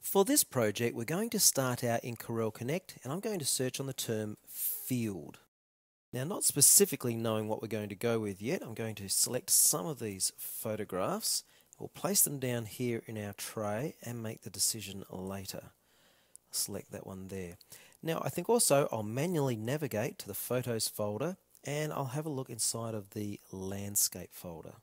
For this project, we're going to start out in Corel Connect, and I'm going to search on the term field. Now, not specifically knowing what we're going to go with yet, I'm going to select some of these photographs. We'll place them down here in our tray and make the decision later. Select that one there. Now, I think also I'll manually navigate to the Photos folder, and I'll have a look inside of the Landscape folder.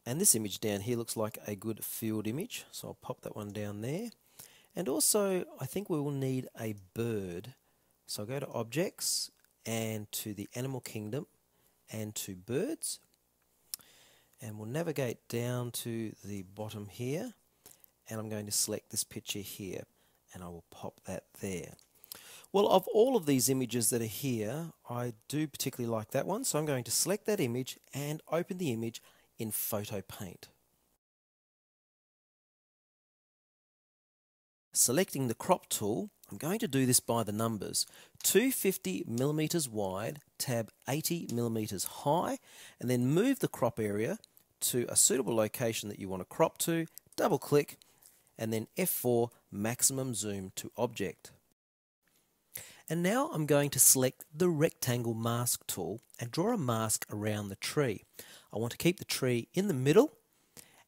And this image down here looks like a good field image, so I'll pop that one down there. And also, I think we will need a bird. So I'll go to Objects and to the Animal Kingdom and to Birds. And we'll navigate down to the bottom here, and I'm going to select this picture here, and I will pop that there. Well, of all of these images that are here, I do particularly like that one, so I'm going to select that image and open the image in Photo Paint. Selecting the crop tool, I'm going to do this by the numbers. 250mm wide, tab 80mm high, and then move the crop area to a suitable location that you want to crop to, double click, and then F4 maximum zoom to object. And now I'm going to select the rectangle mask tool and draw a mask around the tree. I want to keep the tree in the middle,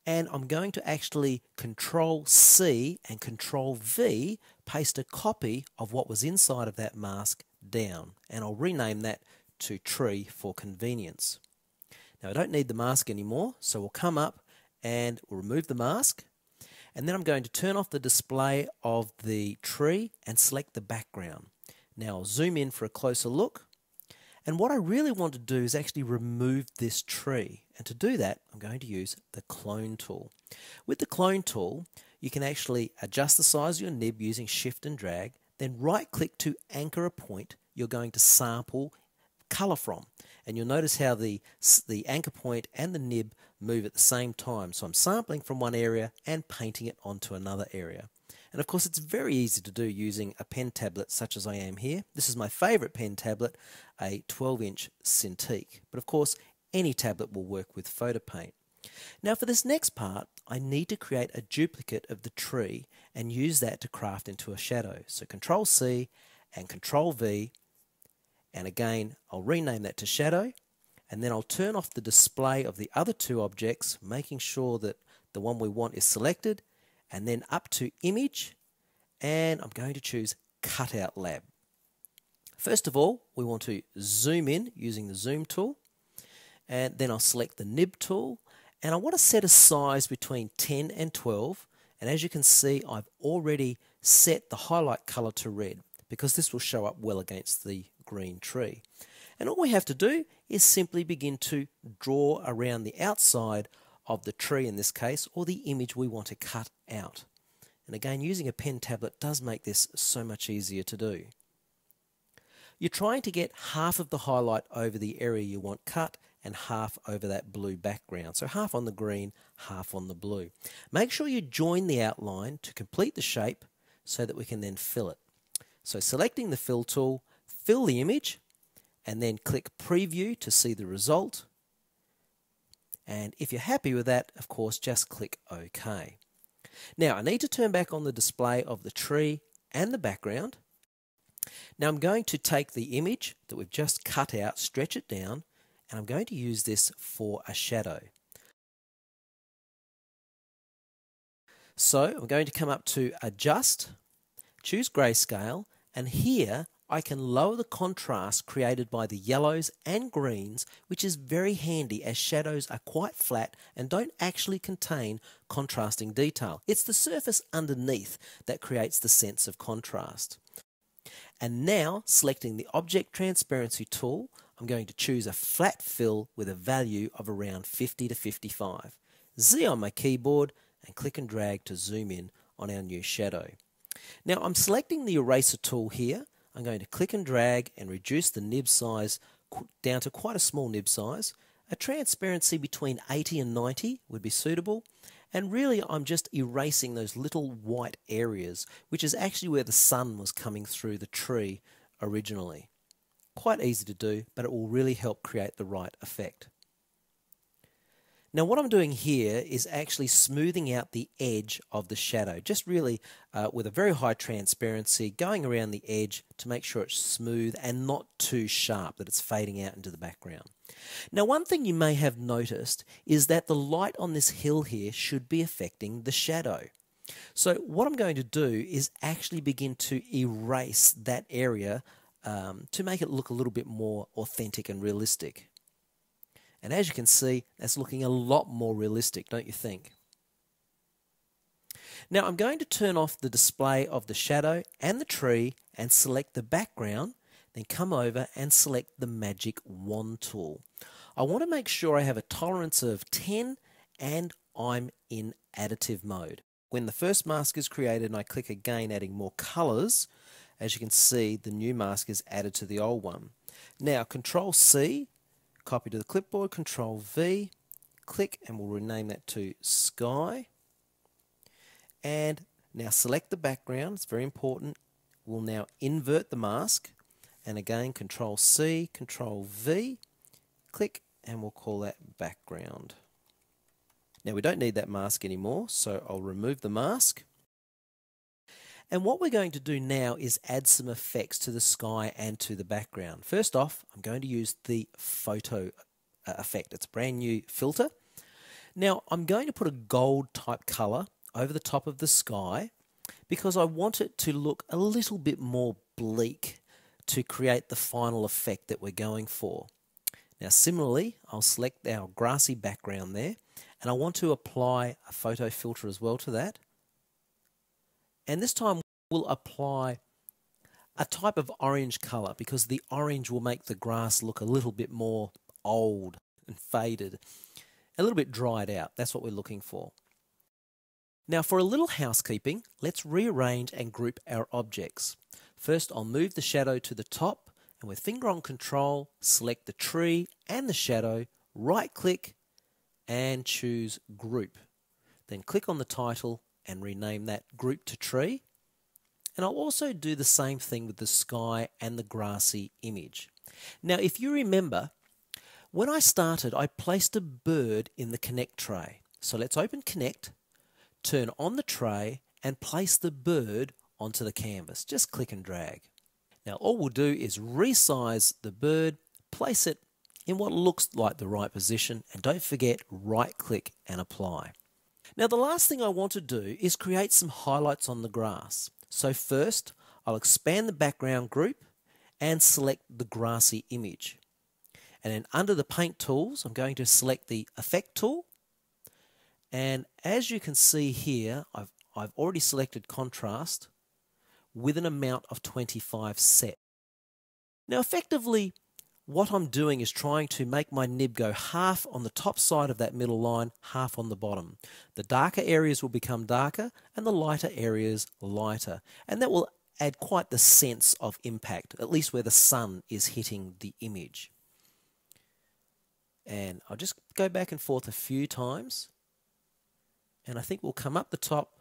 and I'm going to actually Control C and Control V paste a copy of what was inside of that mask down, and I'll rename that to tree for convenience. Now I don't need the mask anymore, so we'll come up and we'll remove the mask, and then I'm going to turn off the display of the tree and select the background. Now I'll zoom in for a closer look. And what I really want to do is actually remove this tree. And to do that, I'm going to use the clone tool. With the clone tool, you can actually adjust the size of your nib using shift and drag, then right click to anchor a point you're going to sample color from. And you'll notice how the anchor point and the nib move at the same time. So I'm sampling from one area and painting it onto another area. And of course, it's very easy to do using a pen tablet such as I am here. This is my favorite pen tablet, a 12-inch Cintiq. But of course, any tablet will work with photo paint. Now for this next part, I need to create a duplicate of the tree and use that to craft into a shadow. So Control C and Control V, and again, I'll rename that to shadow, and then I'll turn off the display of the other two objects, making sure that the one we want is selected, and then up to Image, and I'm going to choose Cutout Lab. First of all, we want to zoom in using the zoom tool, and then I'll select the nib tool, and I want to set a size between 10 and 12, and as you can see, I've already set the highlight color to red because this will show up well against the green tree. And all we have to do is simply begin to draw around the outside of the tree in this case, or the image we want to cut out. And again, using a pen tablet does make this so much easier to do. You're trying to get half of the highlight over the area you want cut and half over that blue background. So half on the green, half on the blue. Make sure you join the outline to complete the shape so that we can then fill it. So selecting the fill tool, fill the image, and then click Preview to see the result. And if you're happy with that, of course, just click OK. Now, I need to turn back on the display of the tree and the background. Now, I'm going to take the image that we've just cut out, stretch it down, and I'm going to use this for a shadow. So, I'm going to come up to Adjust, choose Grayscale, and here I can lower the contrast created by the yellows and greens, which is very handy as shadows are quite flat and don't actually contain contrasting detail. It's the surface underneath that creates the sense of contrast. And now, selecting the Object Transparency tool, I'm going to choose a flat fill with a value of around 50 to 55. Z on my keyboard and click and drag to zoom in on our new shadow. Now I'm selecting the Eraser tool here. I'm going to click and drag and reduce the nib size down to quite a small nib size. A transparency between 80 and 90 would be suitable. And really I'm just erasing those little white areas, which is actually where the sun was coming through the tree originally. Quite easy to do, but it will really help create the right effect. Now what I'm doing here is actually smoothing out the edge of the shadow, just really with a very high transparency, going around the edge to make sure it's smooth and not too sharp, that it's fading out into the background. Now one thing you may have noticed is that the light on this hill here should be affecting the shadow. So what I'm going to do is actually begin to erase that area to make it look a little bit more authentic and realistic. And as you can see, that's looking a lot more realistic, don't you think? Now I'm going to turn off the display of the shadow and the tree and select the background, then come over and select the magic wand tool. I want to make sure I have a tolerance of 10 and I'm in additive mode. When the first mask is created and I click again adding more colours, as you can see the new mask is added to the old one. Now Control C, copy to the clipboard, Control V, click and we'll rename that to Sky. And now select the background, it's very important. We'll now invert the mask and again Control C, Control V, click and we'll call that background. Now we don't need that mask anymore, so I'll remove the mask. And what we're going to do now is add some effects to the sky and to the background. First off, I'm going to use the photo effect. It's a brand new filter. Now I'm going to put a gold type color over the top of the sky because I want it to look a little bit more bleak to create the final effect that we're going for. Now similarly, I'll select our grassy background there and I want to apply a photo filter as well to that. And this time we'll apply a type of orange colour because the orange will make the grass look a little bit more old and faded, a little bit dried out. That's what we're looking for. Now for a little housekeeping, let's rearrange and group our objects. First I'll move the shadow to the top and with finger on Control, select the tree and the shadow, right click and choose Group. Then click on the title and rename that Group to Tree. And I'll also do the same thing with the sky and the grassy image. Now if you remember, when I started I placed a bird in the Connect tray. So let's open Connect, turn on the tray and place the bird onto the canvas. Just click and drag. Now all we'll do is resize the bird, place it in what looks like the right position and don't forget right click and apply. Now the last thing I want to do is create some highlights on the grass. So first I'll expand the background group and select the grassy image. And then under the paint tools I'm going to select the effect tool. And as you can see here I've already selected contrast with an amount of 25 set. Now effectively what I'm doing is trying to make my nib go half on the top side of that middle line, half on the bottom. The darker areas will become darker and the lighter areas lighter. And that will add quite the sense of impact, at least where the sun is hitting the image. And I'll just go back and forth a few times. And I think we'll come up the top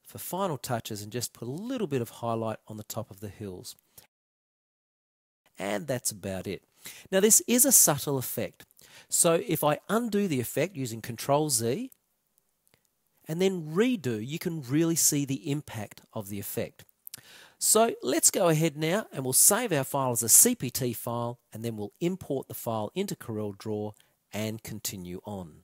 for final touches and just put a little bit of highlight on the top of the hills. And that's about it. Now this is a subtle effect. So if I undo the effect using Control Z and then redo, you can really see the impact of the effect. So let's go ahead now and we'll save our file as a CPT file and then we'll import the file into CorelDRAW and continue on.